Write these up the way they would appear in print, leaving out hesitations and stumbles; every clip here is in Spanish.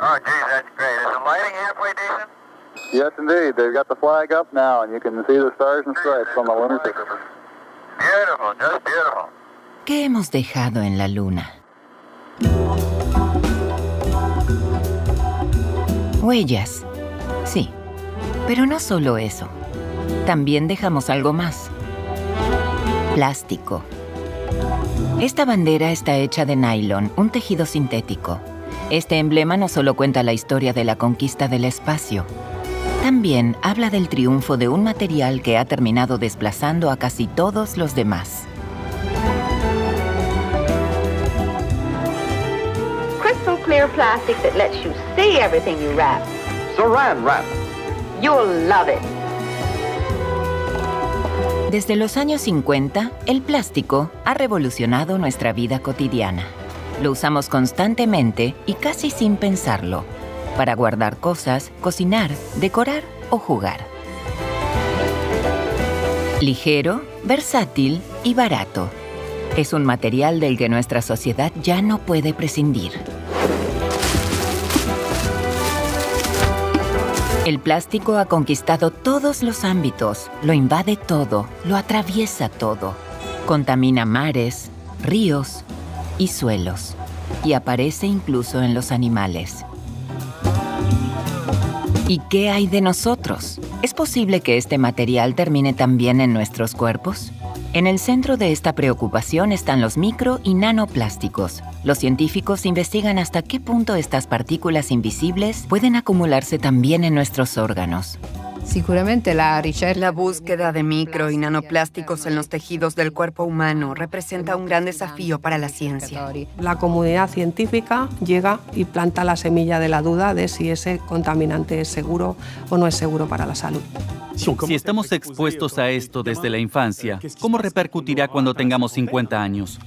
Oh, geez, that's great. Is the lighting halfway decent? Yes, indeed. They've got the flag up now, and you can see the stars and stripes on the lunar surface. Beautiful, just beautiful. ¿Qué hemos dejado en la Luna? Huellas. Sí, pero no solo eso. También dejamos algo más. Plástico. Esta bandera está hecha de nylon, un tejido sintético. Este emblema no solo cuenta la historia de la conquista del espacio, también habla del triunfo de un material que ha terminado desplazando a casi todos los demás. Crystal clear plastic that lets you see everything you wrap. Saran Wrap. You'll love it. Desde los años 50, el plástico ha revolucionado nuestra vida cotidiana. Lo usamos constantemente y casi sin pensarlo, para guardar cosas, cocinar, decorar o jugar. Ligero, versátil y barato. Es un material del que nuestra sociedad ya no puede prescindir. El plástico ha conquistado todos los ámbitos, lo invade todo, lo atraviesa todo. Contamina mares, ríos y suelos, y aparece incluso en los animales. ¿Y qué hay de nosotros? ¿Es posible que este material termine también en nuestros cuerpos? En el centro de esta preocupación están los micro y nanoplásticos. Los científicos investigan hasta qué punto estas partículas invisibles pueden acumularse también en nuestros órganos. La búsqueda de micro y nanoplásticos en los tejidos del cuerpo humano representa un gran desafío para la ciencia. La comunidad científica llega y planta la semilla de la duda de si ese contaminante es seguro o no es seguro para la salud. Si estamos expuestos a esto desde la infancia, ¿cómo repercutirá cuando tengamos 50 años?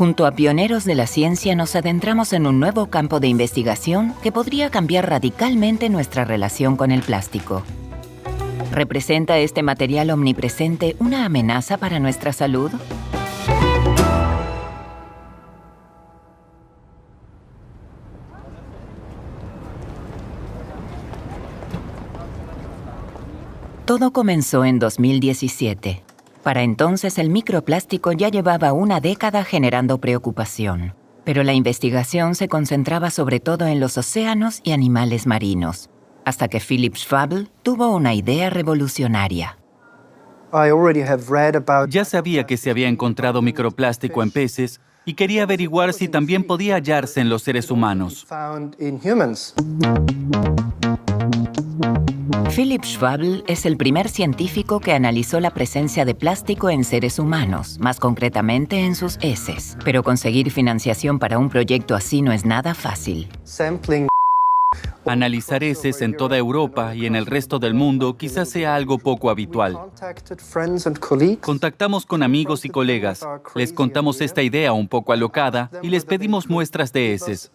Junto a pioneros de la ciencia nos adentramos en un nuevo campo de investigación que podría cambiar radicalmente nuestra relación con el plástico. ¿Representa este material omnipresente una amenaza para nuestra salud? Todo comenzó en 2017. Para entonces, el microplástico ya llevaba una década generando preocupación. Pero la investigación se concentraba sobre todo en los océanos y animales marinos, hasta que Philip Schwabl tuvo una idea revolucionaria. Ya sabía que se había encontrado microplástico en peces y quería averiguar si también podía hallarse en los seres humanos. Philip Schwabl es el primer científico que analizó la presencia de plástico en seres humanos, más concretamente en sus heces. Pero conseguir financiación para un proyecto así no es nada fácil. Analizar heces en toda Europa y en el resto del mundo quizás sea algo poco habitual. Contactamos con amigos y colegas, les contamos esta idea un poco alocada y les pedimos muestras de heces.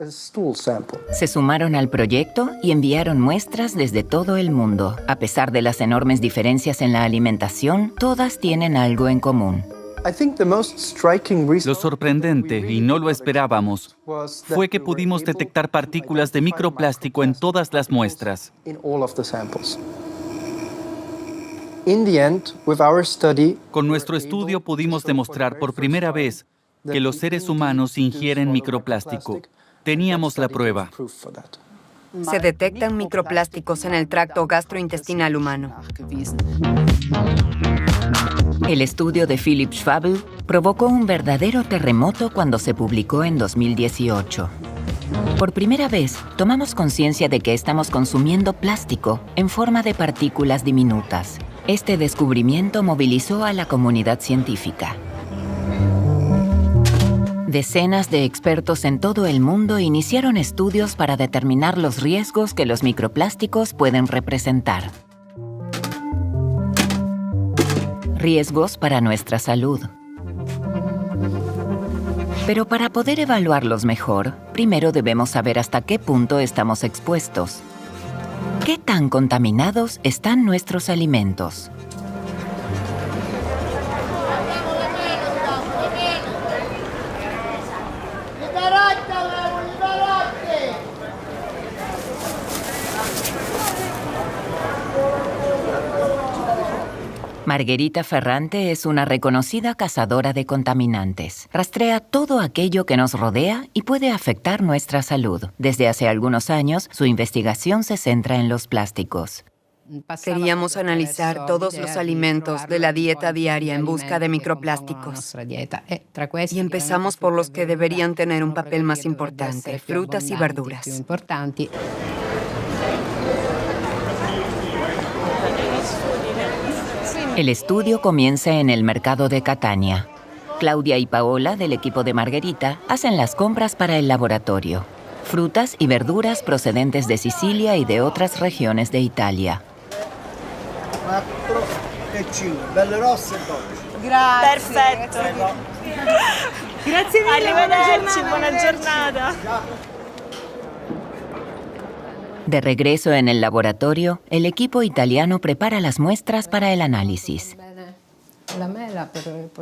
Se sumaron al proyecto y enviaron muestras desde todo el mundo. A pesar de las enormes diferencias en la alimentación, todas tienen algo en común. Lo sorprendente, y no lo esperábamos, fue que pudimos detectar partículas de microplástico en todas las muestras. Con nuestro estudio pudimos demostrar por primera vez que los seres humanos ingieren microplástico. Teníamos la prueba. Se detectan microplásticos en el tracto gastrointestinal humano. El estudio de Philip Schwabl provocó un verdadero terremoto cuando se publicó en 2018. Por primera vez, tomamos conciencia de que estamos consumiendo plástico en forma de partículas diminutas. Este descubrimiento movilizó a la comunidad científica. Decenas de expertos en todo el mundo iniciaron estudios para determinar los riesgos que los microplásticos pueden representar. Riesgos para nuestra salud. Pero para poder evaluarlos mejor, primero debemos saber hasta qué punto estamos expuestos. ¿Qué tan contaminados están nuestros alimentos? Margherita Ferrante es una reconocida cazadora de contaminantes. Rastrea todo aquello que nos rodea y puede afectar nuestra salud. Desde hace algunos años, su investigación se centra en los plásticos. Queríamos analizar todos los alimentos de la dieta diaria en busca de microplásticos. Y empezamos por los que deberían tener un papel más importante, frutas y verduras. El estudio comienza en el mercado de Catania. Claudia y Paola, del equipo de Margherita, hacen las compras para el laboratorio. Frutas y verduras procedentes de Sicilia y de otras regiones de Italia. 4 e 5, belle rosse e dolci. Grazie. Perfetto. Grazie mille. Arrivederci, buona giornata. De regreso en el laboratorio, el equipo italiano prepara las muestras para el análisis.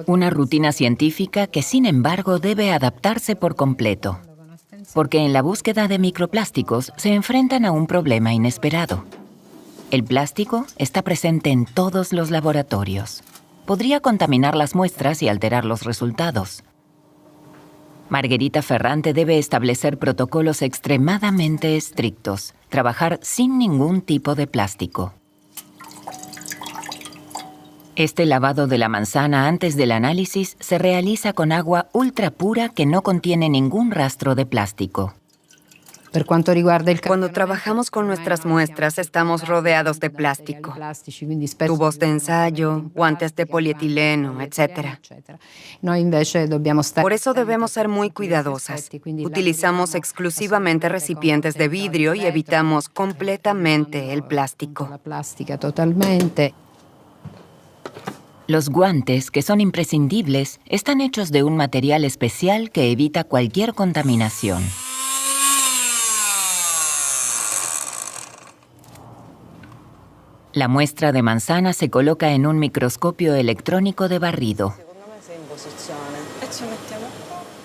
Una rutina científica que, sin embargo, debe adaptarse por completo. Porque en la búsqueda de microplásticos se enfrentan a un problema inesperado. El plástico está presente en todos los laboratorios. Podría contaminar las muestras y alterar los resultados. Margherita Ferrante debe establecer protocolos extremadamente estrictos, trabajar sin ningún tipo de plástico. Este lavado de la manzana antes del análisis se realiza con agua ultra pura que no contiene ningún rastro de plástico. Cuando trabajamos con nuestras muestras, estamos rodeados de plástico. Tubos de ensayo, guantes de polietileno, etc. Por eso debemos ser muy cuidadosas. Utilizamos exclusivamente recipientes de vidrio y evitamos completamente el plástico. Los guantes, que son imprescindibles, están hechos de un material especial que evita cualquier contaminación. La muestra de manzana se coloca en un microscopio electrónico de barrido.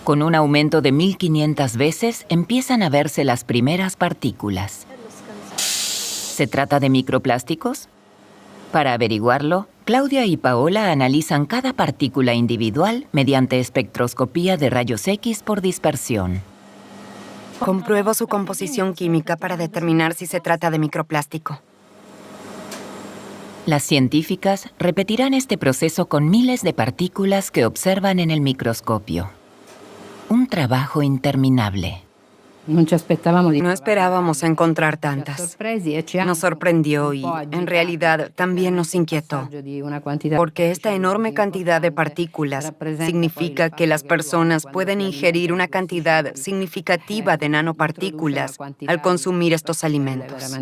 Con un aumento de 1500 veces, empiezan a verse las primeras partículas. ¿Se trata de microplásticos? Para averiguarlo, Claudia y Paola analizan cada partícula individual mediante espectroscopía de rayos X por dispersión. Compruebo su composición química para determinar si se trata de microplástico. Las científicas repetirán este proceso con miles de partículas que observan en el microscopio. Un trabajo interminable. No esperábamos encontrar tantas. Nos sorprendió y, en realidad, también nos inquietó. Porque esta enorme cantidad de partículas significa que las personas pueden ingerir una cantidad significativa de nanopartículas al consumir estos alimentos.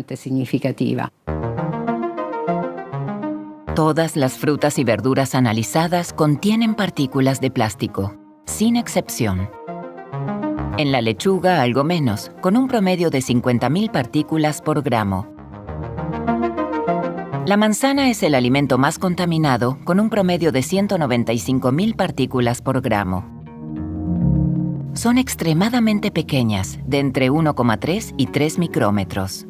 Todas las frutas y verduras analizadas contienen partículas de plástico, sin excepción. En la lechuga, algo menos, con un promedio de 50.000 partículas por gramo. La manzana es el alimento más contaminado, con un promedio de 195.000 partículas por gramo. Son extremadamente pequeñas, de entre 1,3 y 3 micrómetros.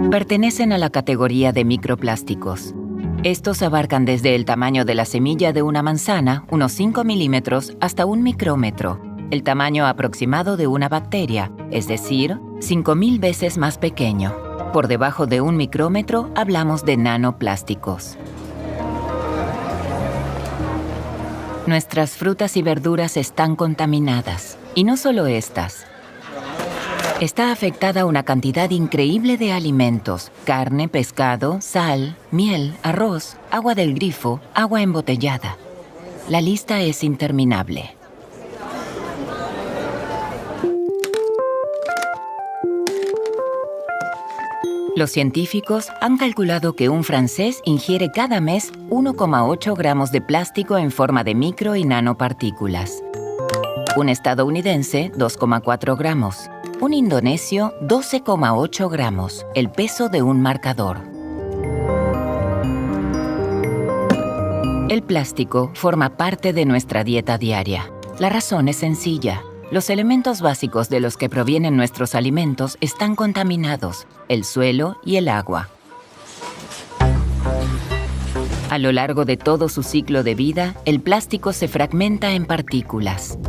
Pertenecen a la categoría de microplásticos. Estos abarcan desde el tamaño de la semilla de una manzana, unos 5 milímetros, hasta 1 micrómetro, el tamaño aproximado de una bacteria, es decir, 5.000 veces más pequeño. Por debajo de 1 micrómetro hablamos de nanoplásticos. Nuestras frutas y verduras están contaminadas, y no solo estas. Está afectada una cantidad increíble de alimentos: carne, pescado, sal, miel, arroz, agua del grifo, agua embotellada. La lista es interminable. Los científicos han calculado que un francés ingiere cada mes 1,8 gramos de plástico en forma de micro y nanopartículas. Un estadounidense, 2,4 gramos. Un indonesio, 12,8 gramos, el peso de un marcador. El plástico forma parte de nuestra dieta diaria. La razón es sencilla. Los elementos básicos de los que provienen nuestros alimentos están contaminados: el suelo y el agua. A lo largo de todo su ciclo de vida, el plástico se fragmenta en partículas.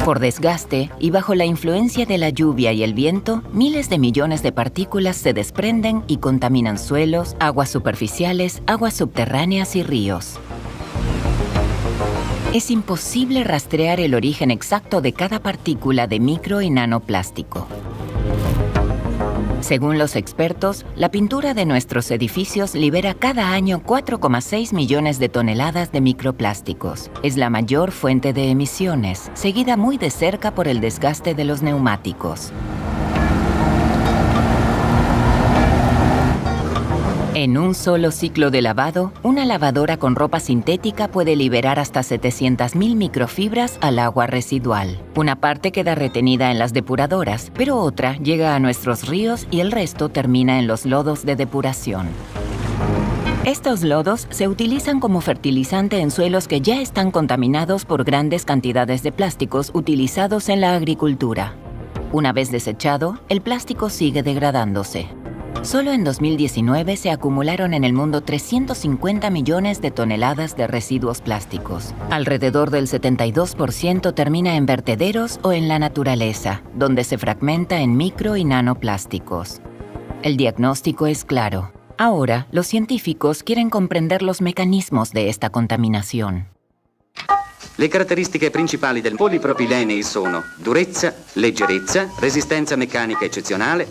Por desgaste y bajo la influencia de la lluvia y el viento, miles de millones de partículas se desprenden y contaminan suelos, aguas superficiales, aguas subterráneas y ríos. Es imposible rastrear el origen exacto de cada partícula de micro y nanoplástico. Según los expertos, la pintura de nuestros edificios libera cada año 4,6 millones de toneladas de microplásticos. Es la mayor fuente de emisiones, seguida muy de cerca por el desgaste de los neumáticos. En un solo ciclo de lavado, una lavadora con ropa sintética puede liberar hasta 700.000 microfibras al agua residual. Una parte queda retenida en las depuradoras, pero otra llega a nuestros ríos y el resto termina en los lodos de depuración. Estos lodos se utilizan como fertilizante en suelos que ya están contaminados por grandes cantidades de plásticos utilizados en la agricultura. Una vez desechado, el plástico sigue degradándose. Solo en 2019 se acumularon en el mundo 350 millones de toneladas de residuos plásticos. Alrededor del 72% termina en vertederos o en la naturaleza, donde se fragmenta en micro y nanoplásticos. El diagnóstico es claro. Ahora, los científicos quieren comprender los mecanismos de esta contaminación. Le caratteristiche principali del polipropilene sono durezza, leggerezza, resistenza meccanica eccezionale,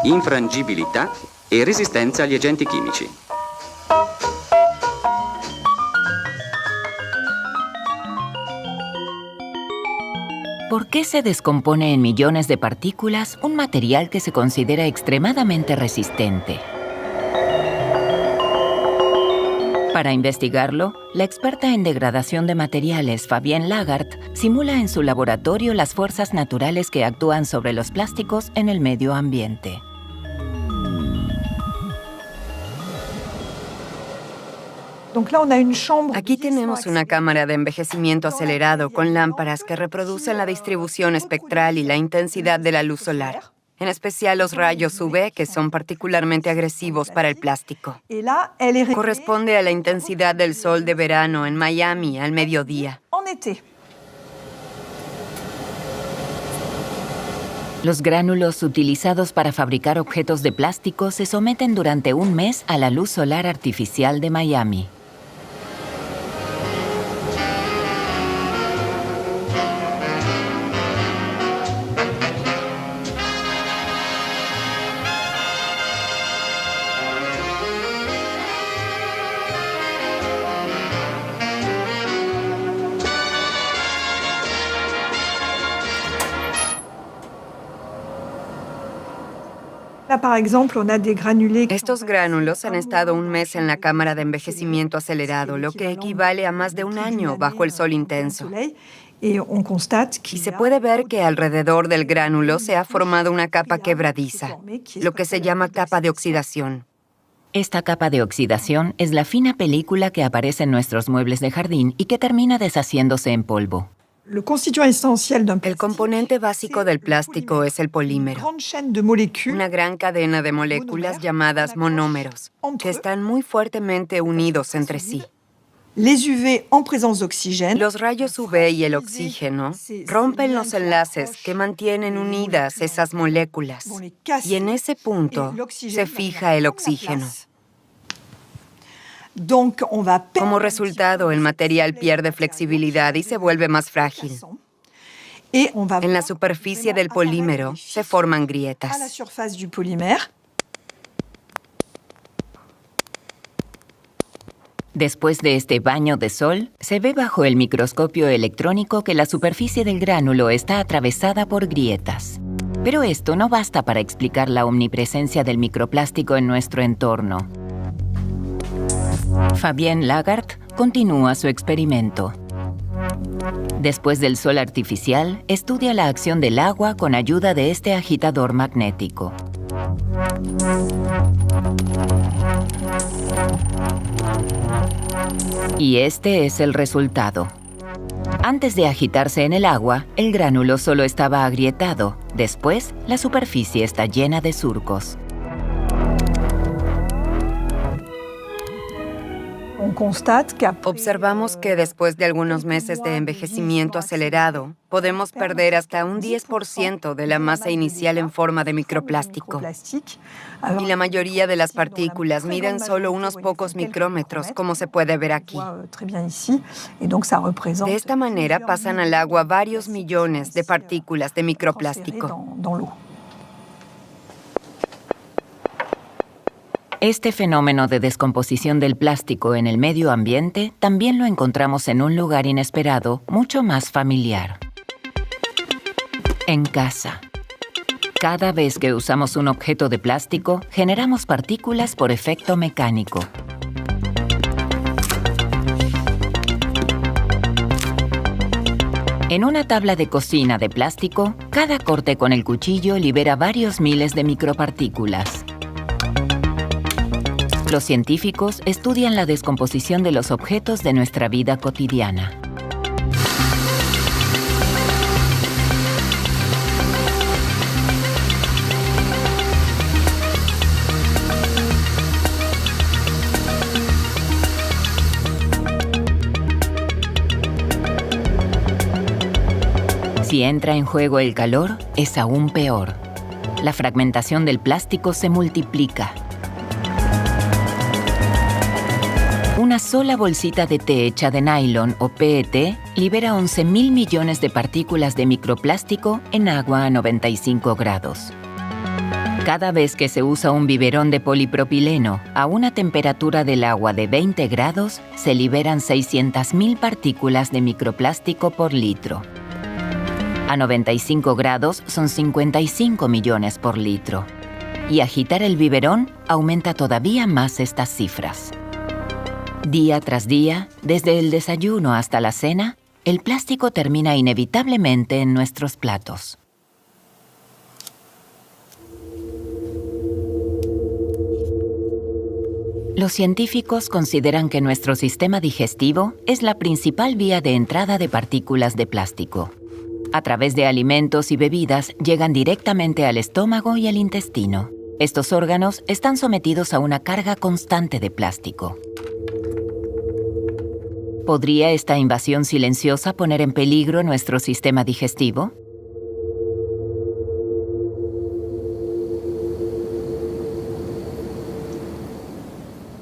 infrangibilità e resistenza agli agenti chimici. ¿Por qué se descompone en millones de partículas un material que se considera extremadamente resistente? Para investigarlo, la experta en degradación de materiales Fabienne Lagarde simula en su laboratorio las fuerzas naturales que actúan sobre los plásticos en el medio ambiente. Aquí tenemos una cámara de envejecimiento acelerado con lámparas que reproducen la distribución espectral y la intensidad de la luz solar, en especial los rayos UV, que son particularmente agresivos para el plástico. Corresponde a la intensidad del sol de verano en Miami al mediodía. Los gránulos utilizados para fabricar objetos de plástico se someten durante un mes a la luz solar artificial de Miami. Estos gránulos han estado un mes en la cámara de envejecimiento acelerado, lo que equivale a más de un año bajo el sol intenso. Y se puede ver que alrededor del gránulo se ha formado una capa quebradiza, lo que se llama capa de oxidación. Esta capa de oxidación es la fina película que aparece en nuestros muebles de jardín y que termina deshaciéndose en polvo. El componente básico del plástico es el polímero, una gran cadena de moléculas llamadas monómeros, que están muy fuertemente unidos entre sí. Los rayos UV y el oxígeno rompen los enlaces que mantienen unidas esas moléculas, y en ese punto se fija el oxígeno. Como resultado, el material pierde flexibilidad y se vuelve más frágil. En la superficie del polímero se forman grietas. Después de este baño de sol, se ve bajo el microscopio electrónico que la superficie del gránulo está atravesada por grietas. Pero esto no basta para explicar la omnipresencia del microplástico en nuestro entorno. Fabienne Lagarde continúa su experimento. Después del sol artificial, estudia la acción del agua con ayuda de este agitador magnético. Y este es el resultado. Antes de agitarse en el agua, el gránulo solo estaba agrietado. Después, la superficie está llena de surcos. Observamos que después de algunos meses de envejecimiento acelerado, podemos perder hasta un 10% de la masa inicial en forma de microplástico. Y la mayoría de las partículas miden solo unos pocos micrómetros, como se puede ver aquí. De esta manera pasan al agua varios millones de partículas de microplástico. Este fenómeno de descomposición del plástico en el medio ambiente también lo encontramos en un lugar inesperado, mucho más familiar. En casa. Cada vez que usamos un objeto de plástico, generamos partículas por efecto mecánico. En una tabla de cocina de plástico, cada corte con el cuchillo libera varios miles de micropartículas. Los científicos estudian la descomposición de los objetos de nuestra vida cotidiana. Si entra en juego el calor, es aún peor. La fragmentación del plástico se multiplica. Una sola bolsita de té hecha de nylon o PET libera 11.000 millones de partículas de microplástico en agua a 95 grados. Cada vez que se usa un biberón de polipropileno a una temperatura del agua de 20 grados, se liberan 600.000 partículas de microplástico por litro. A 95 grados son 55 millones por litro. Y agitar el biberón aumenta todavía más estas cifras. Día tras día, desde el desayuno hasta la cena, el plástico termina inevitablemente en nuestros platos. Los científicos consideran que nuestro sistema digestivo es la principal vía de entrada de partículas de plástico. A través de alimentos y bebidas llegan directamente al estómago y al intestino. Estos órganos están sometidos a una carga constante de plástico. ¿Podría esta invasión silenciosa poner en peligro nuestro sistema digestivo?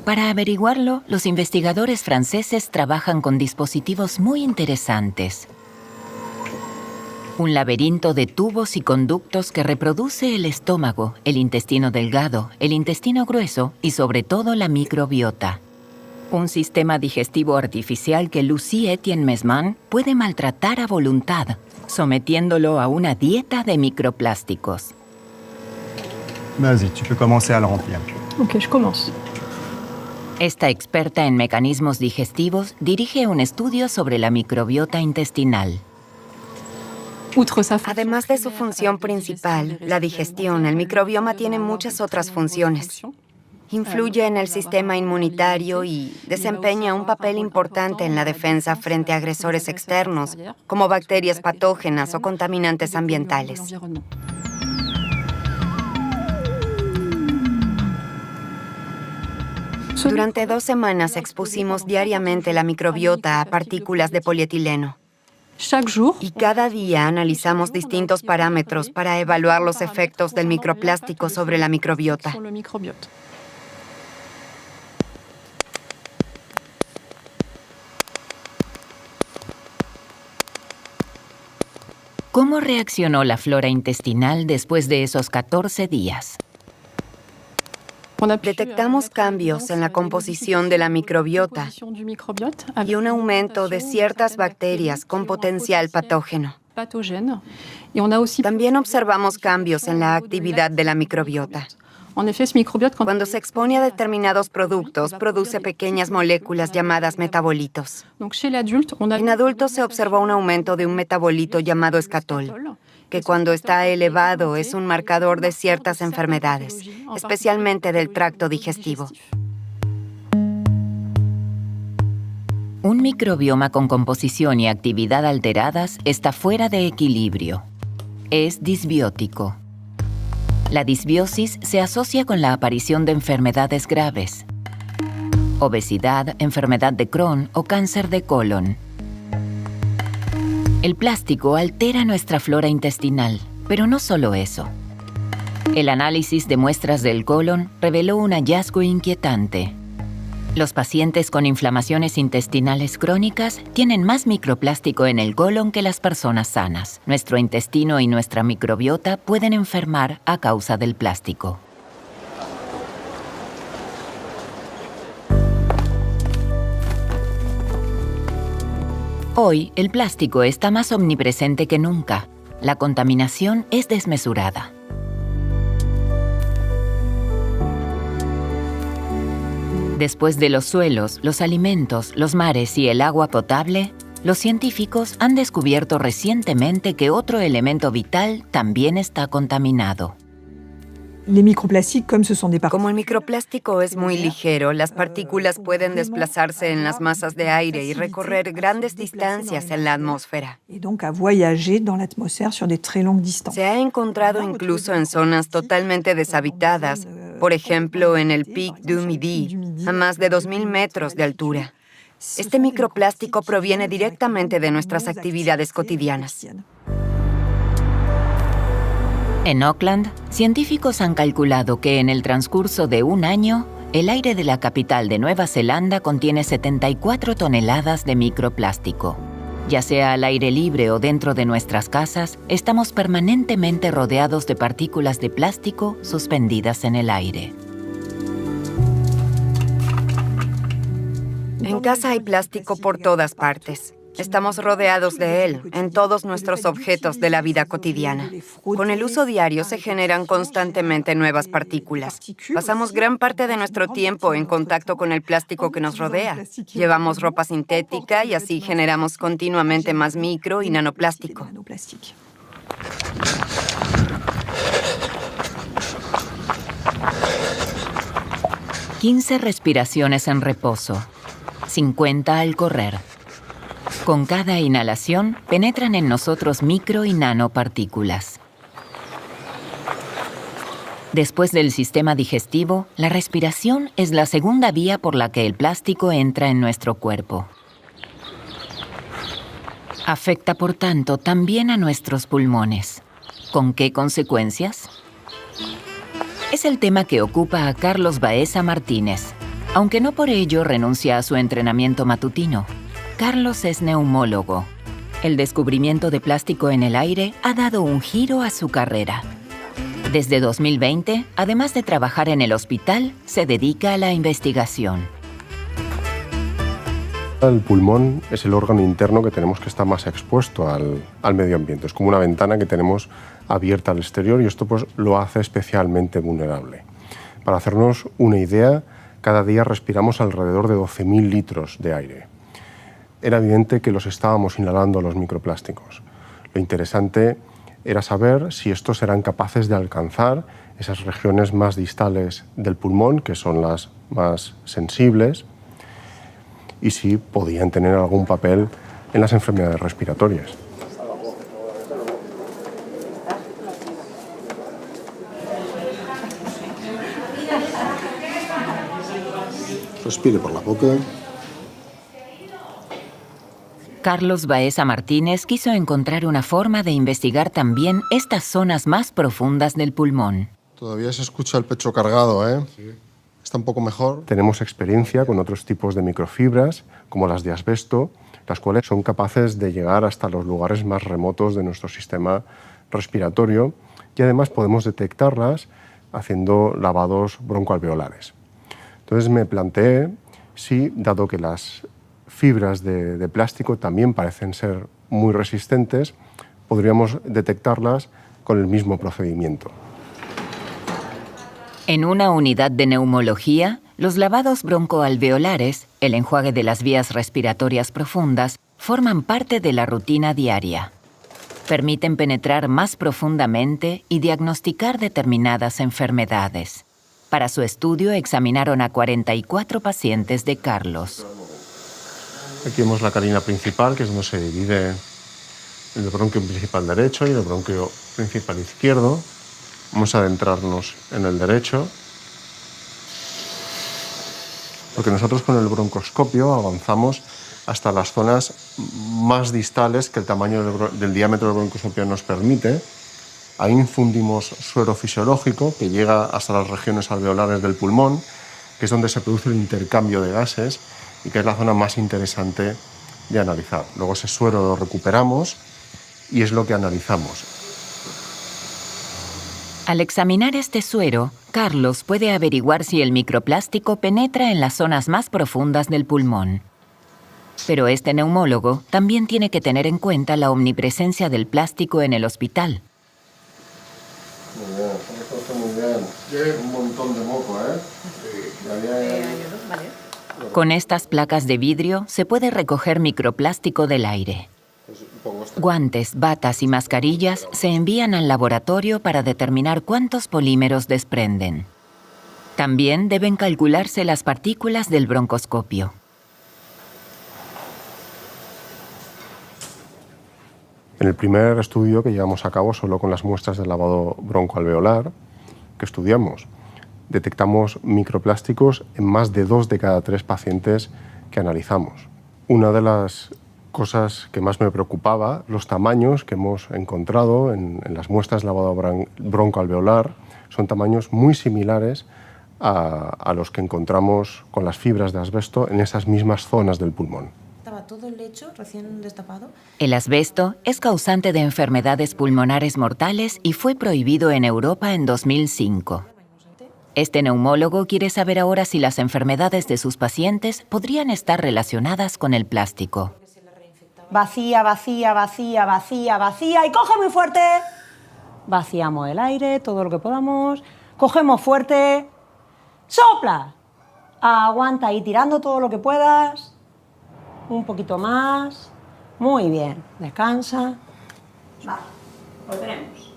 Para averiguarlo, los investigadores franceses trabajan con dispositivos muy interesantes. Un laberinto de tubos y conductos que reproduce el estómago, el intestino delgado, el intestino grueso y sobre todo la microbiota. Un sistema digestivo artificial que Lucie Etienne Mesman puede maltratar a voluntad, sometiéndolo a una dieta de microplásticos. Vas-y, tu peux commencer à le remplir. Ok, je commence. Esta experta en mecanismos digestivos dirige un estudio sobre la microbiota intestinal. Además de su función principal, la digestión, el microbioma tiene muchas otras funciones. Influye en el sistema inmunitario y desempeña un papel importante en la defensa frente a agresores externos, como bacterias patógenas o contaminantes ambientales. Durante 2 semanas expusimos diariamente la microbiota a partículas de polietileno. Y cada día analizamos distintos parámetros para evaluar los efectos del microplástico sobre la microbiota. ¿Cómo reaccionó la flora intestinal después de esos 14 días? Detectamos cambios en la composición de la microbiota y un aumento de ciertas bacterias con potencial patógeno. También observamos cambios en la actividad de la microbiota. Cuando se expone a determinados productos, produce pequeñas moléculas llamadas metabolitos. En adultos se observó un aumento de un metabolito llamado escatol, que cuando está elevado es un marcador de ciertas enfermedades, especialmente del tracto digestivo. Un microbioma con composición y actividad alteradas está fuera de equilibrio. Es disbiótico. La disbiosis se asocia con la aparición de enfermedades graves. obesidad, enfermedad de Crohn o cáncer de colon. El plástico altera nuestra flora intestinal, pero no solo eso. El análisis de muestras del colon reveló un hallazgo inquietante. Los pacientes con inflamaciones intestinales crónicas tienen más microplástico en el colon que las personas sanas. Nuestro intestino y nuestra microbiota pueden enfermar a causa del plástico. Hoy, el plástico está más omnipresente que nunca. La contaminación es desmesurada. Después de los suelos, los alimentos, los mares y el agua potable, los científicos han descubierto recientemente que otro elemento vital también está contaminado. Como el microplástico es muy ligero, las partículas pueden desplazarse en las masas de aire y recorrer grandes distancias en la atmósfera. Se ha encontrado incluso en zonas totalmente deshabitadas, por ejemplo en el Pic du Midi, a más de 2.000 metros de altura. Este microplástico proviene directamente de nuestras actividades cotidianas. En Auckland, científicos han calculado que en el transcurso de un año, el aire de la capital de Nueva Zelanda contiene 74 toneladas de microplástico. Ya sea al aire libre o dentro de nuestras casas, estamos permanentemente rodeados de partículas de plástico suspendidas en el aire. En casa hay plástico por todas partes. Estamos rodeados de él en todos nuestros objetos de la vida cotidiana. Con el uso diario se generan constantemente nuevas partículas. Pasamos gran parte de nuestro tiempo en contacto con el plástico que nos rodea. Llevamos ropa sintética y así generamos continuamente más micro y nanoplástico. 15 respiraciones en reposo, 50 al correr. Con cada inhalación, penetran en nosotros micro y nanopartículas. Después del sistema digestivo, la respiración es la segunda vía por la que el plástico entra en nuestro cuerpo. Afecta, por tanto, también a nuestros pulmones. ¿Con qué consecuencias? Es el tema que ocupa a Carlos Baeza Martínez, aunque no por ello renuncia a su entrenamiento matutino. Carlos es neumólogo. El descubrimiento de plástico en el aire ha dado un giro a su carrera. Desde 2020, además de trabajar en el hospital, se dedica a la investigación. El pulmón es el órgano interno que tenemos que está más expuesto al medio ambiente. Es como una ventana que tenemos abierta al exterior y esto pues, lo hace especialmente vulnerable. Para hacernos una idea, cada día respiramos alrededor de 12.000 litros de aire. Era evidente que los estábamos inhalando los microplásticos. Lo interesante era saber si estos eran capaces de alcanzar esas regiones más distales del pulmón, que son las más sensibles, y si podían tener algún papel en las enfermedades respiratorias. Respire por la boca. Carlos Baeza Martínez quiso encontrar una forma de investigar también estas zonas más profundas del pulmón. Todavía se escucha el pecho cargado, ¿eh? Sí. Está un poco mejor. Tenemos experiencia con otros tipos de microfibras, como las de asbesto, las cuales son capaces de llegar hasta los lugares más remotos de nuestro sistema respiratorio y además podemos detectarlas haciendo lavados broncoalveolares. Entonces me planteé si, dado que las fibras de plástico también parecen ser muy resistentes, podríamos detectarlas con el mismo procedimiento. En una unidad de neumología, los lavados broncoalveolares, el enjuague de las vías respiratorias profundas, forman parte de la rutina diaria. Permiten penetrar más profundamente y diagnosticar determinadas enfermedades. Para su estudio examinaron a 44 pacientes de Carlos. Aquí vemos la carina principal, que es donde se divide el bronquio principal derecho y el bronquio principal izquierdo. Vamos a adentrarnos en el derecho. Porque nosotros con el broncoscopio avanzamos hasta las zonas más distales que el tamaño del diámetro del broncoscopio nos permite. Ahí infundimos suero fisiológico que llega hasta las regiones alveolares del pulmón, que es donde se produce el intercambio de gases y que es la zona más interesante de analizar. Luego ese suero lo recuperamos y es lo que analizamos. Al examinar este suero, Carlos puede averiguar si el microplástico penetra en las zonas más profundas del pulmón. Pero este neumólogo también tiene que tener en cuenta la omnipresencia del plástico en el hospital. Muy bien, esto está muy bien. Un montón de moco, ¿eh? Sí. Con estas placas de vidrio se puede recoger microplástico del aire. Guantes, batas y mascarillas se envían al laboratorio para determinar cuántos polímeros desprenden. También deben calcularse las partículas del broncoscopio. En el primer estudio que llevamos a cabo solo con las muestras de lavado broncoalveolar que estudiamos, detectamos microplásticos en más de 2 de cada 3 pacientes que analizamos. Una de las cosas que más me preocupaba, los tamaños que hemos encontrado en las muestras de lavado broncoalveolar son tamaños muy similares a los que encontramos con las fibras de asbesto en esas mismas zonas del pulmón. Estaba todo el lecho recién destapado. El asbesto es causante de enfermedades pulmonares mortales y fue prohibido en Europa en 2005. Este neumólogo quiere saber ahora si las enfermedades de sus pacientes podrían estar relacionadas con el plástico. Vacía, vacía, vacía, vacía, vacía y coge muy fuerte. Vaciamos el aire, todo lo que podamos. Cogemos fuerte. ¡Sopla! Aguanta ahí tirando todo lo que puedas. Un poquito más. Muy bien. Descansa. Vale, lo tenemos.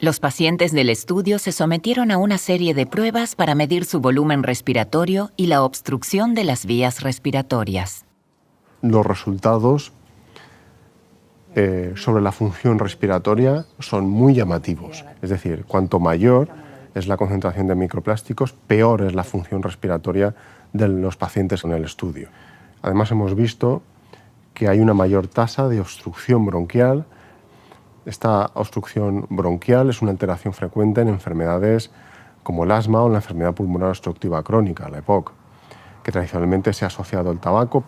Los pacientes del estudio se sometieron a una serie de pruebas para medir su volumen respiratorio y la obstrucción de las vías respiratorias. Los resultados sobre la función respiratoria son muy llamativos. Es decir, cuanto mayor es la concentración de microplásticos, peor es la función respiratoria de los pacientes en el estudio. Además, hemos visto que hay una mayor tasa de obstrucción bronquial. Esta obstrucción bronquial es una alteración frecuente en enfermedades como el asma o la enfermedad pulmonar obstructiva crónica, la EPOC, que tradicionalmente se ha asociado al tabaco.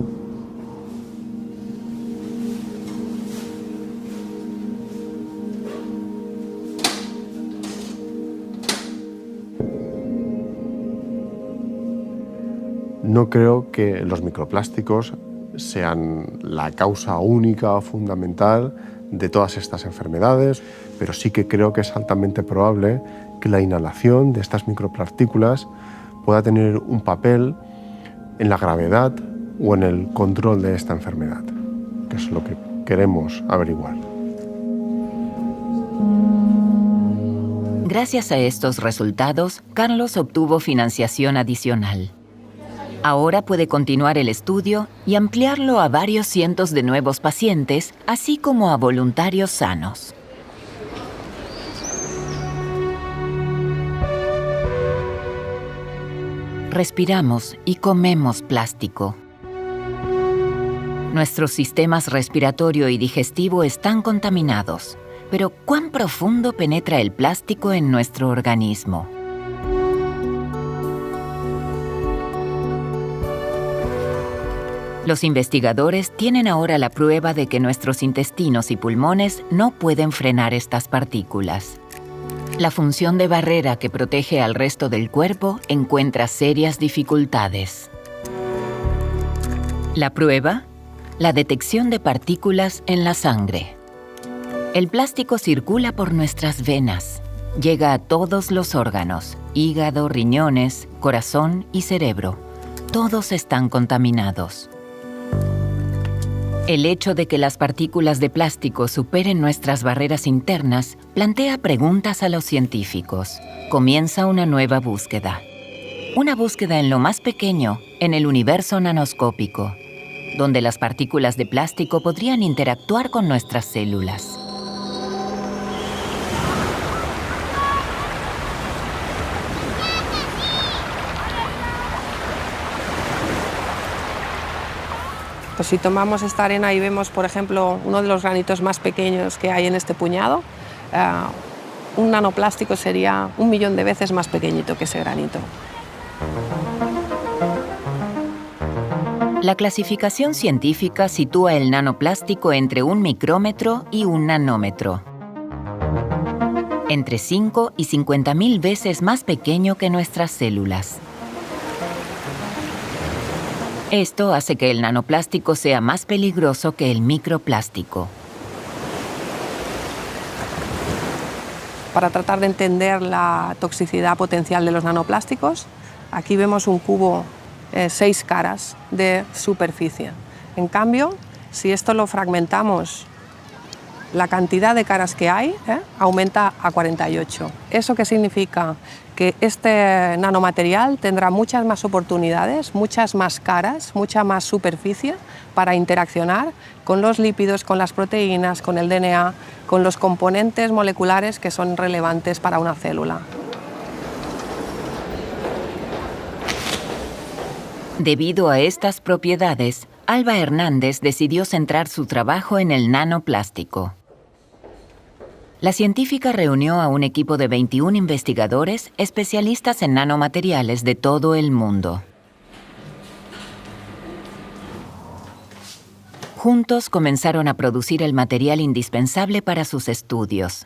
No creo que los microplásticos sean la causa única o fundamental de todas estas enfermedades, pero sí que creo que es altamente probable que la inhalación de estas micropartículas pueda tener un papel en la gravedad o en el control de esta enfermedad, que es lo que queremos averiguar. Gracias a estos resultados, Carlos obtuvo financiación adicional. Ahora puede continuar el estudio y ampliarlo a varios cientos de nuevos pacientes, así como a voluntarios sanos. Respiramos y comemos plástico. Nuestros sistemas respiratorio y digestivo están contaminados, pero ¿cuán profundo penetra el plástico en nuestro organismo? Los investigadores tienen ahora la prueba de que nuestros intestinos y pulmones no pueden frenar estas partículas. La función de barrera que protege al resto del cuerpo encuentra serias dificultades. La prueba: la detección de partículas en la sangre. El plástico circula por nuestras venas, llega a todos los órganos: hígado, riñones, corazón y cerebro. Todos están contaminados. El hecho de que las partículas de plástico superen nuestras barreras internas plantea preguntas a los científicos. Comienza una nueva búsqueda. Una búsqueda en lo más pequeño, en el universo nanoscópico, donde las partículas de plástico podrían interactuar con nuestras células. Pues si tomamos esta arena y vemos, por ejemplo, uno de los granitos más pequeños que hay en este puñado, un nanoplástico sería 1.000.000 de veces más pequeñito que ese granito. La clasificación científica sitúa el nanoplástico entre 1 micrómetro y 1 nanómetro. Entre 5 y 50.000 veces más pequeño que nuestras células. Esto hace que el nanoplástico sea más peligroso que el microplástico. Para tratar de entender la toxicidad potencial de los nanoplásticos, aquí vemos un cubo 6 caras de superficie. En cambio, si esto lo fragmentamos, la cantidad de caras que hay aumenta a 48. ¿Eso qué significa? Que este nanomaterial tendrá muchas más oportunidades, muchas más caras, mucha más superficie para interaccionar con los lípidos, con las proteínas, con el DNA, con los componentes moleculares que son relevantes para una célula. Debido a estas propiedades, Alba Hernández decidió centrar su trabajo en el nanoplástico. La científica reunió a un equipo de 21 investigadores especialistas en nanomateriales de todo el mundo. Juntos comenzaron a producir el material indispensable para sus estudios: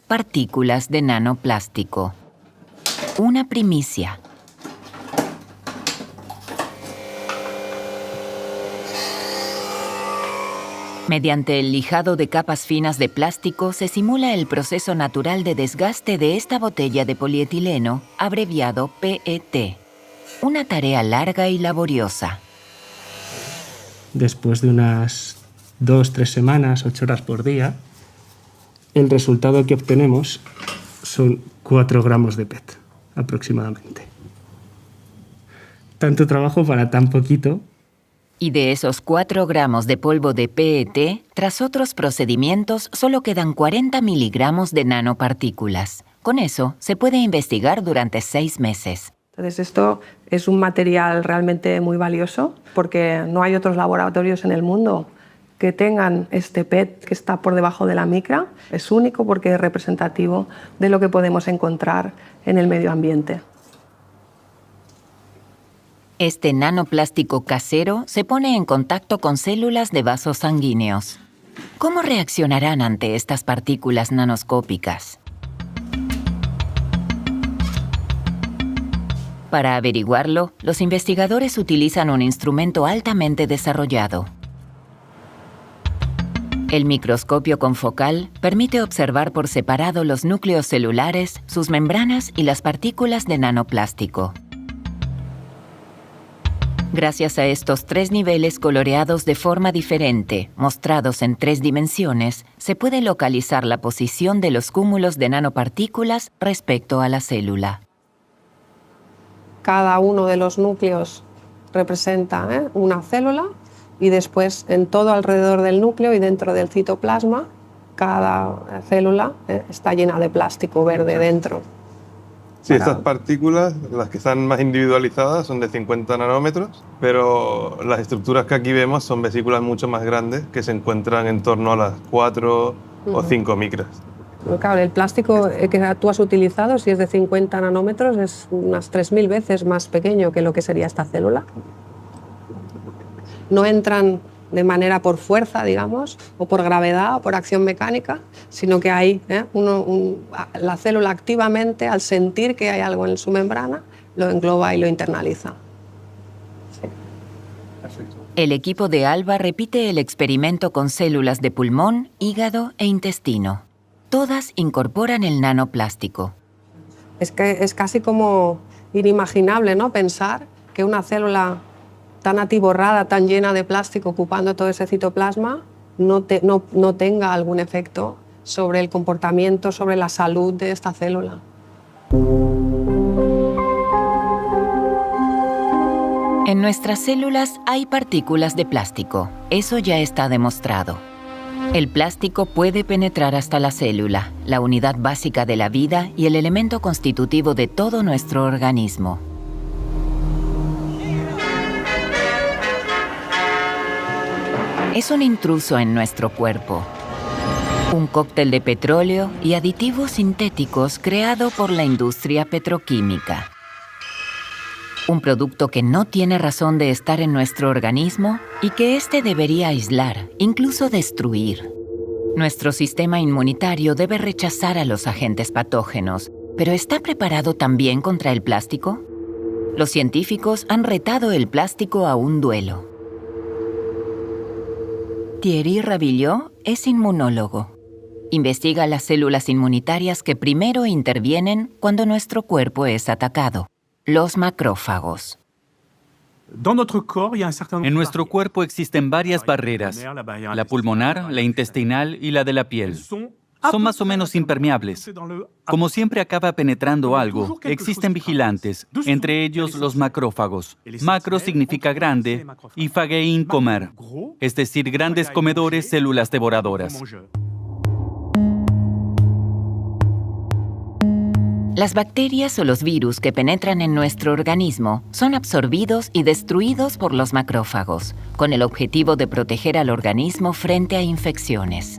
partículas de nanoplástico. Una primicia. Mediante el lijado de capas finas de plástico se simula el proceso natural de desgaste de esta botella de polietileno, abreviado PET. Una tarea larga y laboriosa. Después de unas 2-3 semanas, 8 horas por día, el resultado que obtenemos son 4 gramos de PET, aproximadamente. Tanto trabajo para tan poquito. Y de esos 4 gramos de polvo de PET, tras otros procedimientos, solo quedan 40 miligramos de nanopartículas. Con eso, se puede investigar durante 6 meses. Entonces, esto es un material realmente muy valioso porque no hay otros laboratorios en el mundo que tengan este PET que está por debajo de la micra. Es único porque es representativo de lo que podemos encontrar en el medio ambiente. Este nanoplástico casero se pone en contacto con células de vasos sanguíneos. ¿Cómo reaccionarán ante estas partículas nanoscópicas? Para averiguarlo, los investigadores utilizan un instrumento altamente desarrollado. El microscopio confocal permite observar por separado los núcleos celulares, sus membranas y las partículas de nanoplástico. Gracias a estos 3 niveles coloreados de forma diferente, mostrados en 3 dimensiones, se puede localizar la posición de los cúmulos de nanopartículas respecto a la célula. Cada uno de los núcleos representa una célula y después en todo alrededor del núcleo y dentro del citoplasma, cada célula está llena de plástico verde dentro. Sí, estas partículas, las que están más individualizadas, son de 50 nanómetros, pero las estructuras que aquí vemos son vesículas mucho más grandes que se encuentran en torno a las 4 o 5 micras. Claro, el plástico que tú has utilizado, si es de 50 nanómetros, es unas 3.000 veces más pequeño que lo que sería esta célula. No entran de manera por fuerza, digamos, o por gravedad o por acción mecánica, sino que hay la célula activamente, al sentir que hay algo en su membrana, lo engloba y lo internaliza. Sí. El equipo de Alba repite el experimento con células de pulmón, hígado e intestino. Todas incorporan el nanoplástico. Es que es casi como inimaginable, ¿no?, pensar que una célula tan atiborrada, tan llena de plástico, ocupando todo ese citoplasma, no tenga algún efecto sobre el comportamiento, sobre la salud de esta célula. En nuestras células hay partículas de plástico. Eso ya está demostrado. El plástico puede penetrar hasta la célula, la unidad básica de la vida y el elemento constitutivo de todo nuestro organismo. es un intruso en nuestro cuerpo. Un cóctel de petróleo y aditivos sintéticos creado por la industria petroquímica. Un producto que no tiene razón de estar en nuestro organismo y que éste debería aislar, incluso destruir. Nuestro sistema inmunitario debe rechazar a los agentes patógenos, pero ¿está preparado también contra el plástico? Los científicos han retado el plástico a un duelo. Thierry Ravillot es inmunólogo. Investiga las células inmunitarias que primero intervienen cuando nuestro cuerpo es atacado. Los macrófagos. En nuestro cuerpo existen varias barreras, la pulmonar, la intestinal y la de la piel. Son más o menos impermeables. Como siempre acaba penetrando algo, existen vigilantes, entre ellos los macrófagos. Macro significa grande y phagein comer, es decir, grandes comedores, células devoradoras. Las bacterias o los virus que penetran en nuestro organismo son absorbidos y destruidos por los macrófagos, con el objetivo de proteger al organismo frente a infecciones.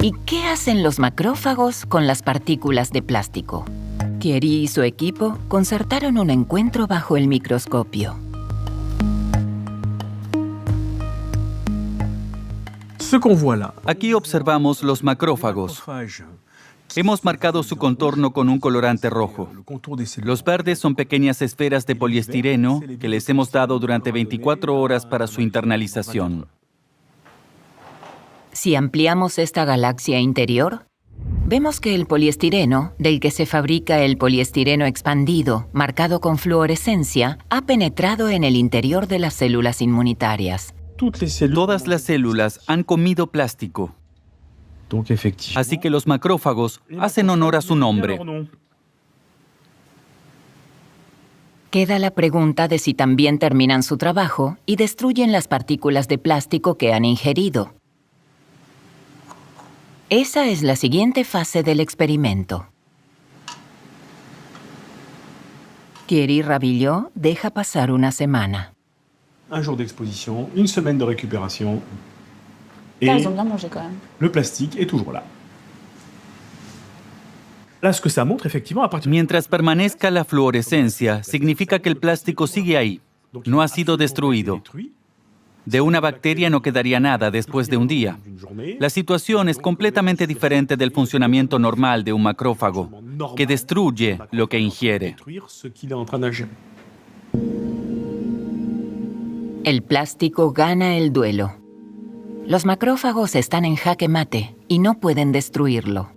¿Y qué hacen los macrófagos con las partículas de plástico? Thierry y su equipo concertaron un encuentro bajo el microscopio. Aquí observamos los macrófagos. Hemos marcado su contorno con un colorante rojo. Los verdes son pequeñas esferas de poliestireno que les hemos dado durante 24 horas para su internalización. Si ampliamos esta galaxia interior, vemos que el poliestireno, del que se fabrica el poliestireno expandido, marcado con fluorescencia, ha penetrado en el interior de las células inmunitarias. Todas las células han comido plástico. Así que los macrófagos hacen honor a su nombre. Queda la pregunta de si también terminan su trabajo y destruyen las partículas de plástico que han ingerido. Esa es la siguiente fase del experimento. Thierry Ravillot deja pasar una semana. Un jour d'exposition, une semaine de récupération. Et Ils ont bien mangé quand même. le plastique est toujours là. Là, ce que ça montre, effectivement, à partir Mientras permanezca la fluorescencia, significa que el plástico sigue ahí. No ha sido destruido. De una bacteria no quedaría nada después de un día. La situación es completamente diferente del funcionamiento normal de un macrófago, que destruye lo que ingiere. détruire ce qu'il est en train d'ingérer. El plástico gana el duelo. Los macrófagos están en jaque mate y no pueden destruirlo.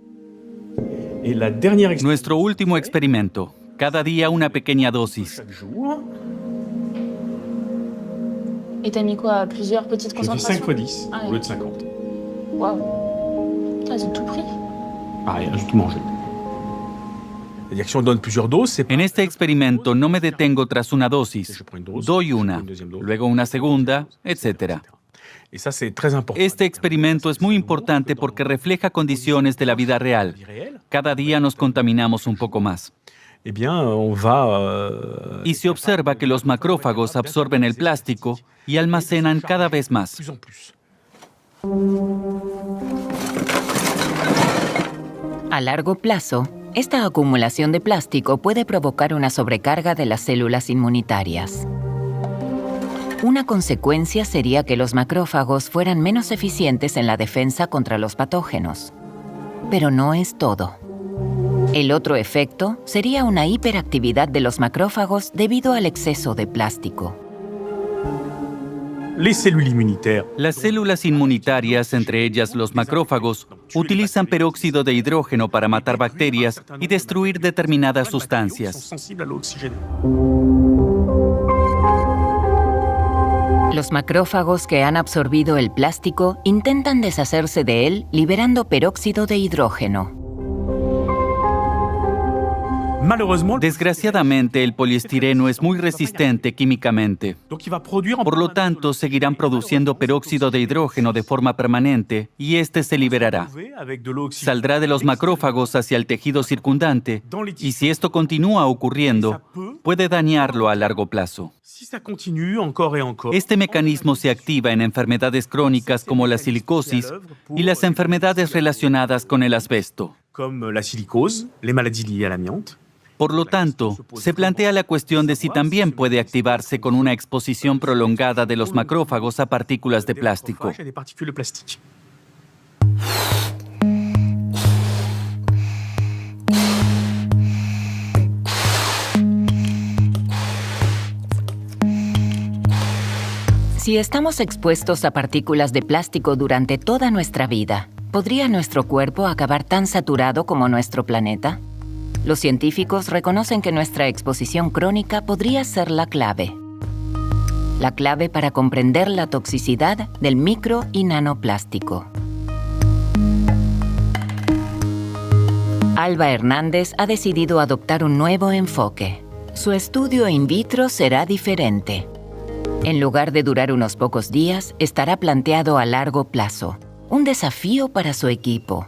Et la dernière Nuestro último experimento. Cada día una pequeña dosis. jour, Et t'as mis quoi? Plusieurs petites j'ai fait 5 concentrations? fois 10 Ah au ouais. lieu de 50. Waouh. Putain, ils ont tout pris. Pareil, j'ai tout mangé. C'est-à-dire que si on donne plusieurs doses, c'est En este experimento no me detengo tras una dosis. Doy una, luego una segunda, etc. Et ça, c'est très important. Este experimento es muy importante porque refleja condiciones de la vida real. Cada día nos contaminamos un poco más. Eh bien, on va... Y se observa que los macrófagos absorben el plástico y almacenan cada vez más. plus en plus. A largo plazo, esta acumulación de plástico puede provocar una sobrecarga de las células inmunitarias. Una consecuencia sería que los macrófagos fueran menos eficientes en la defensa contra los patógenos. Pero no es todo. El otro efecto sería una hiperactividad de los macrófagos debido al exceso de plástico. Les cellules immunitaires Las células inmunitarias, entre ellas los macrófagos, utilizan peróxido de hidrógeno para matar bacterias y destruir determinadas sont sustancias. sensibles à l'oxygène. Los macrófagos que han absorbido el plástico intentan deshacerse de él liberando peróxido de hidrógeno. Malheureusement, Desgraciadamente, el poliestireno es muy resistente químicamente. donc il va produire en Por lo tanto, seguirán produciendo peróxido de hidrógeno de forma permanente y este se liberará. avec de l'oxygène. Saldrá de los macrófagos hacia el tejido circundante y si esto continúa ocurriendo, puede dañarlo a largo plazo. Este mecanismo se activa en enfermedades crónicas como la silicosis y las enfermedades relacionadas con el asbesto. Por lo tanto, se plantea la cuestión de si también puede activarse con una exposición prolongada de los macrófagos a partículas de plástico. Si estamos expuestos a partículas de plástico durante toda nuestra vida, ¿podría nuestro cuerpo acabar tan saturado como nuestro planeta? Los científicos reconocen que nuestra exposición crónica podría ser la clave. La clave para comprender la toxicidad del micro y nanoplástico. Alba Hernández ha decidido adoptar un nuevo enfoque. Su estudio in vitro será diferente. En lugar de durar unos pocos días, estará planteado a largo plazo. Un desafío para su equipo.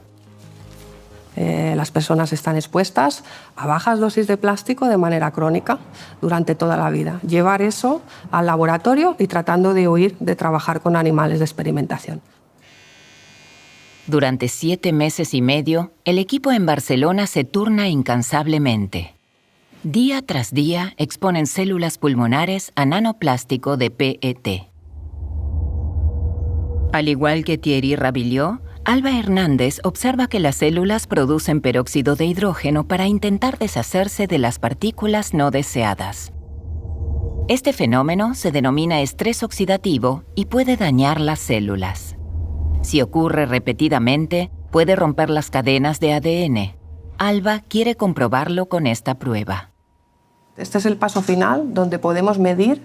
Las personas están expuestas a bajas dosis de plástico de manera crónica durante toda la vida. Llevar eso al laboratorio y tratando de huir de trabajar con animales de experimentación. Durante 7 meses y medio, el equipo en Barcelona se turna incansablemente. Día tras día exponen células pulmonares a nanoplástico de PET. Al igual que Thierry Ravillot, Alba Hernández observa que las células producen peróxido de hidrógeno para intentar deshacerse de las partículas no deseadas. Este fenómeno se denomina estrés oxidativo y puede dañar las células. Si ocurre repetidamente, puede romper las cadenas de ADN. Alba quiere comprobarlo con esta prueba. Este es el paso final donde podemos medir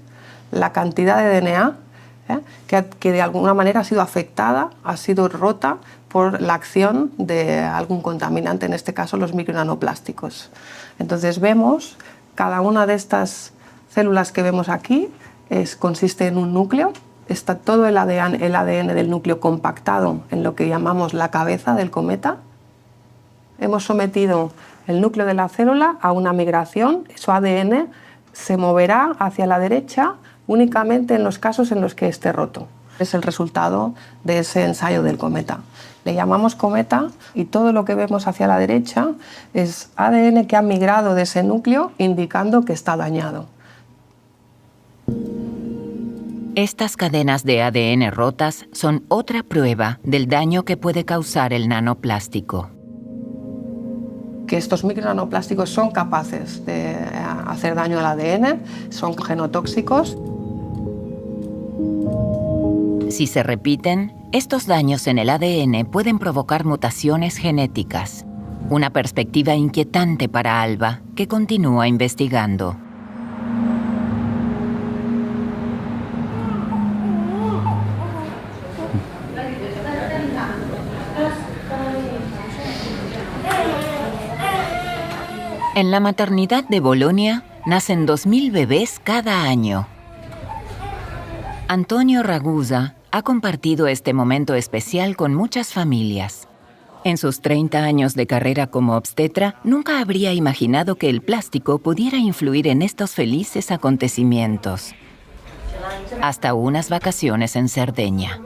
la cantidad de DNA que de alguna manera ha sido afectada, ha sido rota por la acción de algún contaminante, en este caso los micronanoplásticos. Entonces vemos cada una de estas células que vemos aquí consiste en un núcleo. Está todo el ADN del núcleo compactado en lo que llamamos la cabeza del cometa. Hemos sometido el núcleo de la célula a una migración. Su ADN se moverá hacia la derecha únicamente en los casos en los que esté roto. Es el resultado de ese ensayo del cometa. Le llamamos cometa y todo lo que vemos hacia la derecha es ADN que ha migrado de ese núcleo indicando que está dañado. Estas cadenas de ADN rotas son otra prueba del daño que puede causar el nanoplástico. Que estos micronanoplásticos son capaces de hacer daño al ADN, son genotóxicos. Si se repiten, estos daños en el ADN pueden provocar mutaciones genéticas. Una perspectiva inquietante para Alba, que continúa investigando. En la maternidad de Bolonia nacen 2.000 bebés cada año. Antonio Ragusa ha compartido este momento especial con muchas familias. En sus 30 años de carrera como obstetra, nunca habría imaginado que el plástico pudiera influir en estos felices acontecimientos. Hasta unas vacaciones en Cerdeña.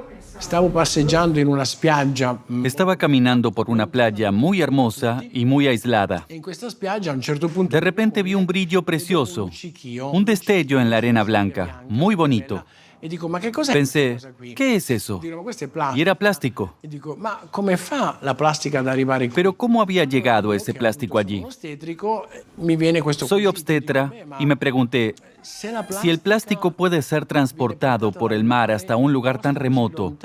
Estaba caminando por una playa muy hermosa y muy aislada. De repente vi un brillo precioso, un destello en la arena blanca, muy bonito. Pensé, ¿qué es eso? Y era plástico. Pero ¿cómo había llegado ese plástico allí? Soy obstetra y me pregunté, si el plástico puede ser transportado por el mar hasta un lugar tan remoto,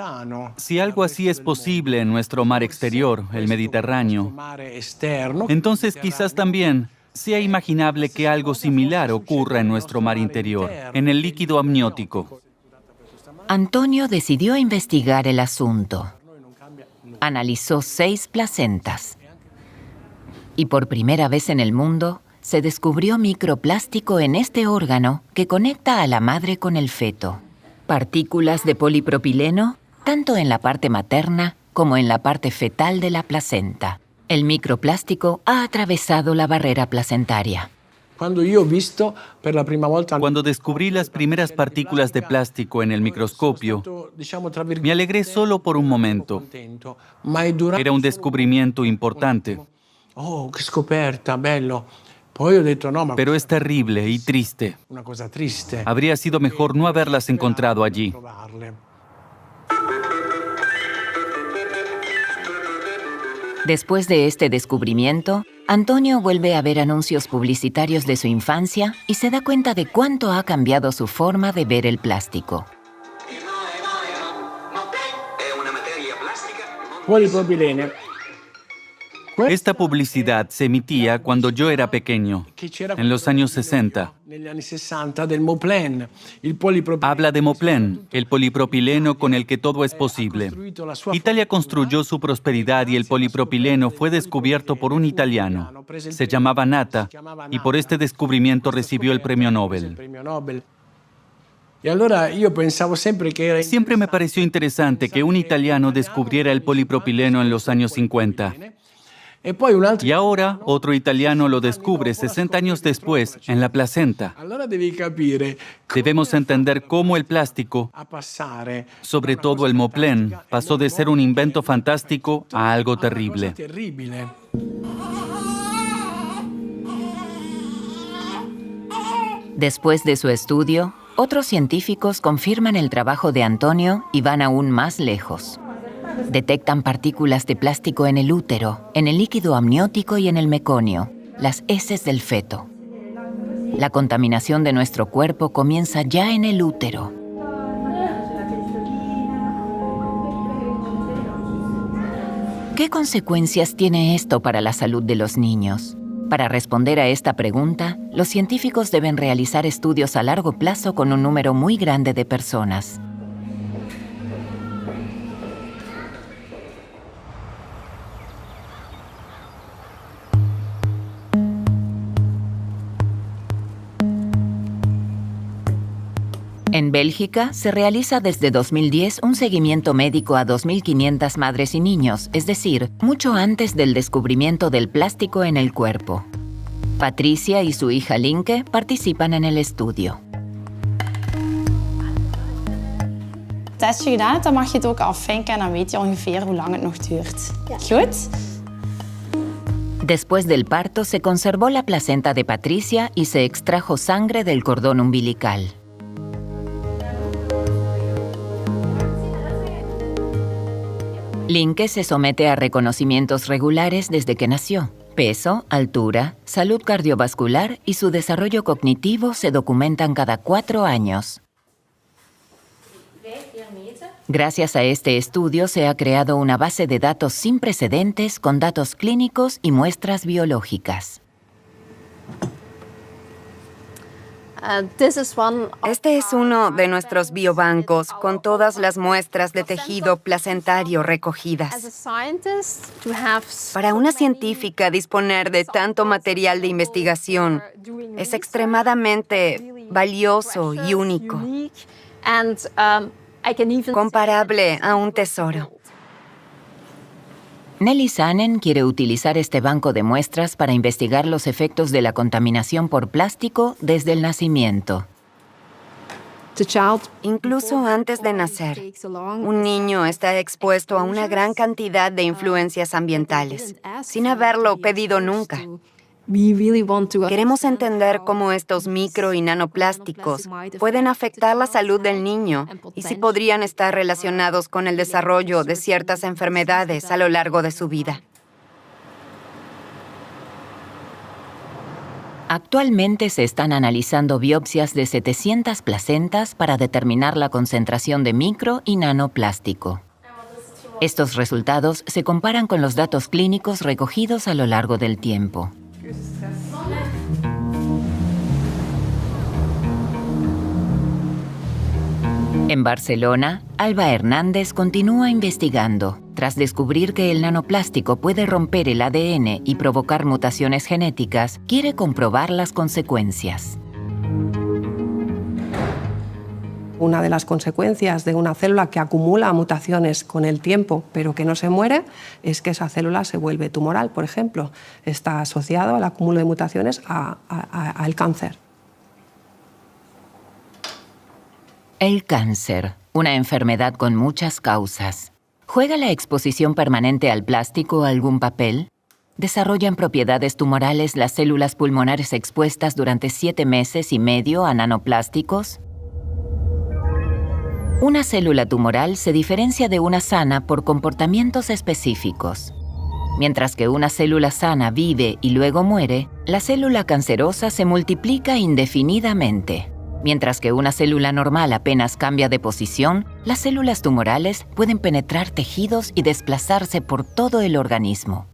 si algo así es posible en nuestro mar exterior, el Mediterráneo, entonces quizás también sea imaginable que algo similar ocurra en nuestro mar interior, en el líquido amniótico. Antonio decidió investigar el asunto. Analizó 6 placentas. Y por primera vez en el mundo, se descubrió microplástico en este órgano que conecta a la madre con el feto. Partículas de polipropileno, tanto en la parte materna como en la parte fetal de la placenta. El microplástico ha atravesado la barrera placentaria. Cuando descubrí las primeras partículas de plástico en el microscopio, me alegré solo por un momento. Era un descubrimiento importante. Oh, che scoperta, bello. Pero es terrible y triste. Una cosa triste. Habría sido mejor no haberlas encontrado allí. Después de este descubrimiento, Antonio vuelve a ver anuncios publicitarios de su infancia y se da cuenta de cuánto ha cambiado su forma de ver el plástico. Polipropilene. Esta publicidad se emitía cuando yo era pequeño, en los años 60. Habla de Moplen, el polipropileno con el que todo es posible. Italia construyó su prosperidad y el polipropileno fue descubierto por un italiano. Se llamaba Natta y por este descubrimiento recibió el premio Nobel. Siempre me pareció interesante que un italiano descubriera el polipropileno en los años 50. Y ahora otro italiano lo descubre 60 años después en la placenta. Debemos entender cómo el plástico, sobre todo el Moplen, pasó de ser un invento fantástico a algo terrible. Después de su estudio, otros científicos confirman el trabajo de Antonio y van aún más lejos. Detectan partículas de plástico en el útero, en el líquido amniótico y en el meconio, las heces del feto. La contaminación de nuestro cuerpo comienza ya en el útero. ¿Qué consecuencias tiene esto para la salud de los niños? Para responder a esta pregunta, los científicos deben realizar estudios a largo plazo con un número muy grande de personas. En Bélgica se realiza desde 2010 un seguimiento médico a 2.500 madres y niños, es decir, mucho antes del descubrimiento del plástico en el cuerpo. Patricia y su hija Linke participan en el estudio. Testje gedaan, dan mag je het ook afvinken en dan weet je ongeveer hoe lang het nog duurt. Goed? Después del parto se conservó la placenta de Patricia y se extrajo sangre del cordón umbilical. Linke se somete a reconocimientos regulares desde que nació. Peso, altura, salud cardiovascular y su desarrollo cognitivo se documentan cada 4 años. Gracias a este estudio se ha creado una base de datos sin precedentes con datos clínicos y muestras biológicas. Este es uno de nuestros biobancos con todas las muestras de tejido placentario recogidas. Para una científica, disponer de tanto material de investigación es extremadamente valioso y único, comparable a un tesoro. Nelly Sanen quiere utilizar este banco de muestras para investigar los efectos de la contaminación por plástico desde el nacimiento. Incluso antes de nacer, un niño está expuesto a una gran cantidad de influencias ambientales, sin haberlo pedido nunca. Queremos entender cómo estos micro y nanoplásticos pueden afectar la salud del niño y si podrían estar relacionados con el desarrollo de ciertas enfermedades a lo largo de su vida. Actualmente se están analizando biopsias de 700 placentas para determinar la concentración de micro y nanoplástico. Estos resultados se comparan con los datos clínicos recogidos a lo largo del tiempo. En Barcelona, Alba Hernández continúa investigando. Tras descubrir que el nanoplástico puede romper el ADN y provocar mutaciones genéticas, quiere comprobar las consecuencias. Una de las consecuencias de una célula que acumula mutaciones con el tiempo, pero que no se muere, es que esa célula se vuelve tumoral, por ejemplo. Está asociado al acúmulo de mutaciones al cáncer. El cáncer, una enfermedad con muchas causas. ¿Juega la exposición permanente al plástico algún papel? ¿Desarrollan propiedades tumorales las células pulmonares expuestas durante 7 meses y medio a nanoplásticos? Una célula tumoral se diferencia de una sana por comportamientos específicos. Mientras que una célula sana vive y luego muere, la célula cancerosa se multiplica indefinidamente. Mientras que una célula normal apenas cambia de posición, las células tumorales pueden penetrar tejidos y desplazarse por todo el organismo.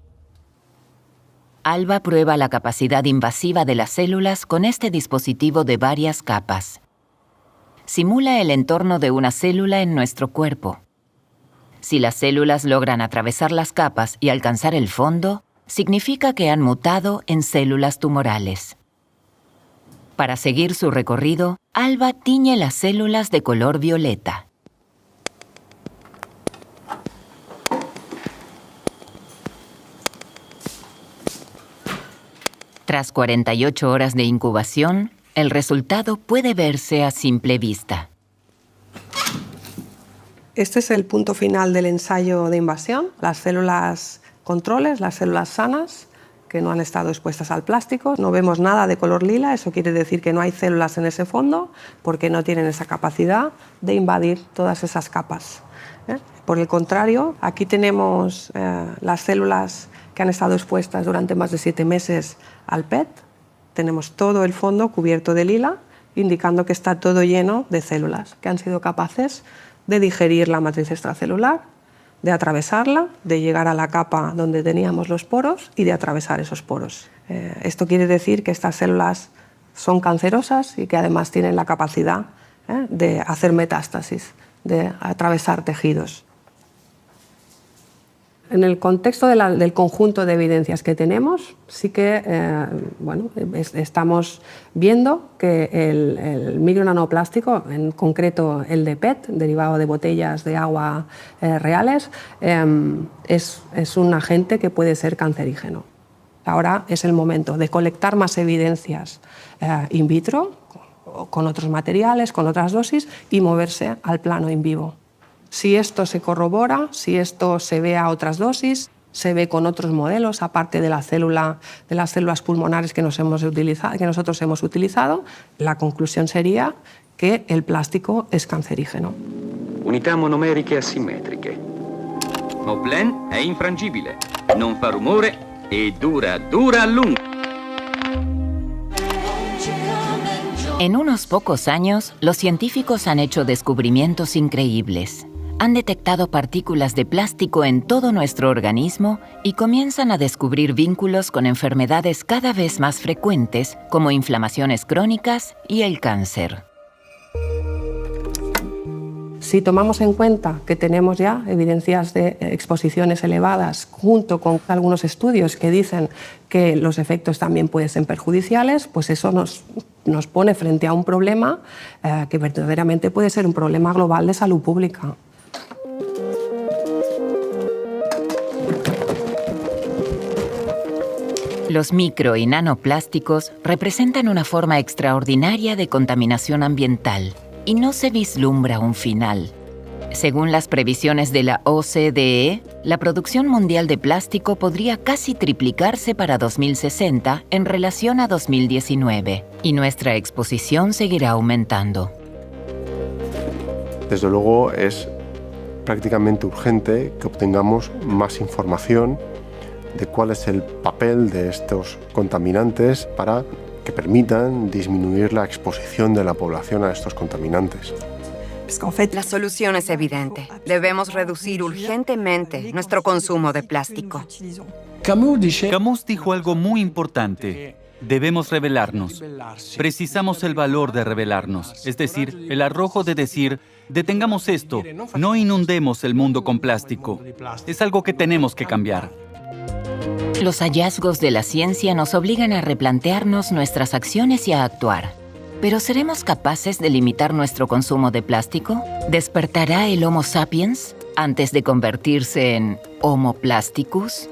Alba prueba la capacidad invasiva de las células con este dispositivo de varias capas. Simula el entorno de una célula en nuestro cuerpo. Si las células logran atravesar las capas y alcanzar el fondo, significa que han mutado en células tumorales. Para seguir su recorrido, Alba tiñe las células de color violeta. Tras 48 horas de incubación, el resultado puede verse a simple vista. Este es el punto final del ensayo de invasión. Las células controles, las células sanas, que no han estado expuestas al plástico. No vemos nada de color lila, eso quiere decir que no hay células en ese fondo porque no tienen esa capacidad de invadir todas esas capas. Por el contrario, aquí tenemos las células que han estado expuestas durante más de 7 meses al PET. Tenemos todo el fondo cubierto de lila, indicando que está todo lleno de células que han sido capaces de digerir la matriz extracelular, de atravesarla, de llegar a la capa donde teníamos los poros y de atravesar esos poros. Esto quiere decir que estas células son cancerosas y que además tienen la capacidad de hacer metástasis, de atravesar tejidos. En el contexto del conjunto de evidencias que tenemos, sí que estamos viendo que el micronanoplástico, en concreto el de PET, derivado de botellas de agua reales, es un agente que puede ser cancerígeno. Ahora es el momento de colectar más evidencias in vitro, con otros materiales, con otras dosis, y moverse al plano in vivo. Si esto se corrobora, si esto se ve a otras dosis, se ve con otros modelos, aparte de las células pulmonares que nosotros hemos utilizado, la conclusión sería que el plástico es cancerígeno. Unità monomeriche asimmetriche. Moplen è infrangibile, non fa rumore e dura a lungo. En unos pocos años, los científicos han hecho descubrimientos increíbles. Han detectado partículas de plástico en todo nuestro organismo y comienzan a descubrir vínculos con enfermedades cada vez más frecuentes, como inflamaciones crónicas y el cáncer. Si tomamos en cuenta que tenemos ya evidencias de exposiciones elevadas, junto con algunos estudios que dicen que los efectos también pueden ser perjudiciales, pues eso nos pone frente a un problema que verdaderamente puede ser un problema global de salud pública. Los micro y nanoplásticos representan una forma extraordinaria de contaminación ambiental y no se vislumbra un final. Según las previsiones de la OCDE, la producción mundial de plástico podría casi triplicarse para 2060 en relación a 2019, y nuestra exposición seguirá aumentando. Desde luego es prácticamente urgente que obtengamos más información de cuál es el papel de estos contaminantes para que permitan disminuir la exposición de la población a estos contaminantes. La solución es evidente. Debemos reducir urgentemente nuestro consumo de plástico. Camus dijo algo muy importante. Debemos rebelarnos. Precisamos el valor de rebelarnos, es decir, el arrojo de decir, detengamos esto, no inundemos el mundo con plástico. Es algo que tenemos que cambiar. Los hallazgos de la ciencia nos obligan a replantearnos nuestras acciones y a actuar. ¿Pero seremos capaces de limitar nuestro consumo de plástico? ¿Despertará el Homo sapiens antes de convertirse en Homo plasticus?